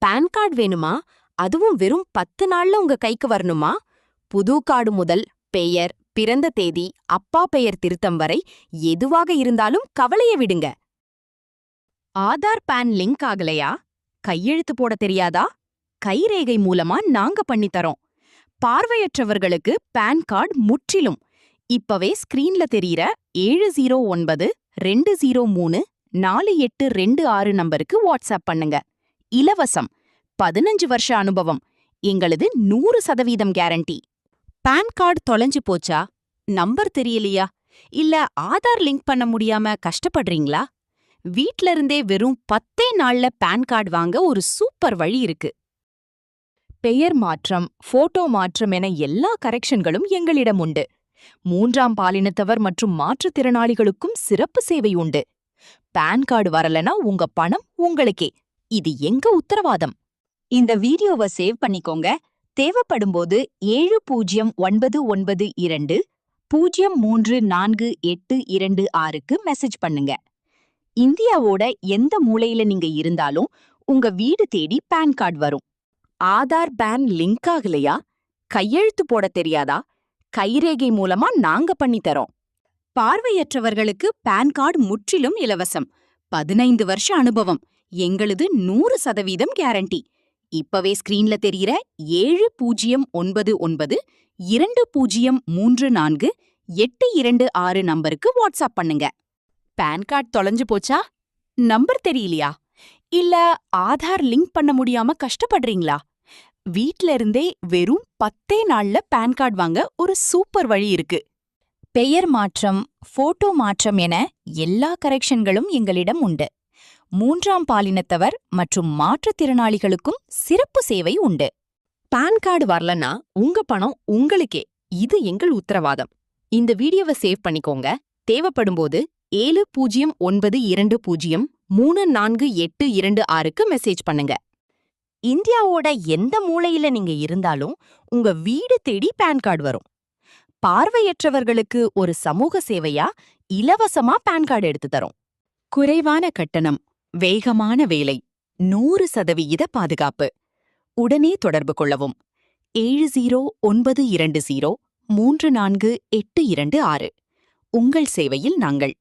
PAN card வேணுமா? அதுவும் வெறும் 10 நாள்ல உங்க கைக்கு வரணுமா? புது கார்டு முதல் பெயர், பிறந்த தேதி, அப்பா பெயர் திருத்தம் வரை எதுவாக இருந்தாலும் கவலைய விடுங்க. ஆதார் பான் லிங்க் ஆகலையா? கையெழுத்து போட தெரியாதா? கைரேகை மூலமா நாங்க பண்ணித்தரோம். பார்வையற்றவர்களுக்கு பான் கார்டு முற்றிலும். இப்பவே ஸ்கிரீன்ல தெரியற 709-203-4826 நம்பருக்கு வாட்ஸ்அப் பண்ணுங்க. இலவசம். 15 வருஷ அனுபவம். எங்களது 100% கேரண்டி. பான் கார்டு தொலைஞ்சு போச்சா? நம்பர் தெரியலையா? இல்ல ஆதார் லிங்க் பண்ண முடியாம கஷ்டப்படுறீங்களா? வீட்ல இருந்தே வெறும் 10 நாள்ல பான் கார்டு வாங்க ஒரு சூப்பர் வழி இருக்கு. பெயர் மாற்றம், போட்டோ மாற்றம் என எல்லா கரெக்ஷன்களும் எங்களிடம் உண்டு. 3ஆம் பாலினத்தவர் மற்றும் மாற்றுத்திறனாளிகளுக்கும் சிறப்பு சேவை உண்டு. பான் கார்டு வரலனா உங்க பணம் உங்களுக்கே. இது எங்க உத்தரவாதம். இந்த வீடியோவை சேவ் பண்ணிக்கோங்க. தேவைப்படும்போது 7099203486க்கு மெசேஜ் பண்ணுங்க. இந்தியாவோட எந்த மூலையில நீங்க இருந்தாலும் உங்க வீடு தேடி பான் கார்டு வரும். ஆதார் பான் லிங்க் ஆகலையா? கையெழுத்து போட தெரியாதா? கைரேகை மூலமா நாங்க பண்ணித்தரோம். பார்வையற்றவர்களுக்கு பான் கார்டு முற்றிலும் இலவசம். 15 வருஷ அனுபவம். எங்களது 100% கேரண்டி. இப்பவே ஸ்கிரீன்ல தெரியற 7099-203-4826 நம்பருக்கு வாட்ஸ்அப் பண்ணுங்க. பான் கார்டு தொலைஞ்சு போச்சா? நம்பர் தெரியலையா? இல்ல ஆதார் லிங்க் பண்ண முடியாம கஷ்டப்படுறீங்களா? வீட்ல இருந்தே வெறும் 10 நாள்ல பான் கார்டு வாங்க ஒரு சூப்பர் வழி இருக்கு. பெயர் மாற்றம், போட்டோ மாற்றம் என எல்லா கரெக்ஷன்களும் எங்களிடம் உண்டு. 3ஆம் பாலினத்தவர் மற்றும் மாற்றுத்திறனாளிகளுக்கும் சிறப்பு சேவை உண்டு. பான் கார்டு வரலனா உங்க பணம் உங்களுக்கே. இது எங்கள் உத்தரவாதம். இந்த வீடியோவை சேவ் பண்ணிக்கோங்க. தேவைப்படும்போது 7009203486க்கு மெசேஜ் பண்ணுங்க. இந்தியாவோட எந்த மூலையில நீங்க இருந்தாலும் உங்க வீடு தேடி பான் கார்டு வரும். பார்வையற்றவர்களுக்கு ஒரு சமூக சேவையா இலவசமா பான் கார்டு எடுத்து தரோம். குறைவான கட்டணம், வேகமான வேலை, 100% பாதுகாப்பு. உடனே தொடர்பு கொள்ளவும். 7092034826. உங்கள் சேவையில் நாங்கள்.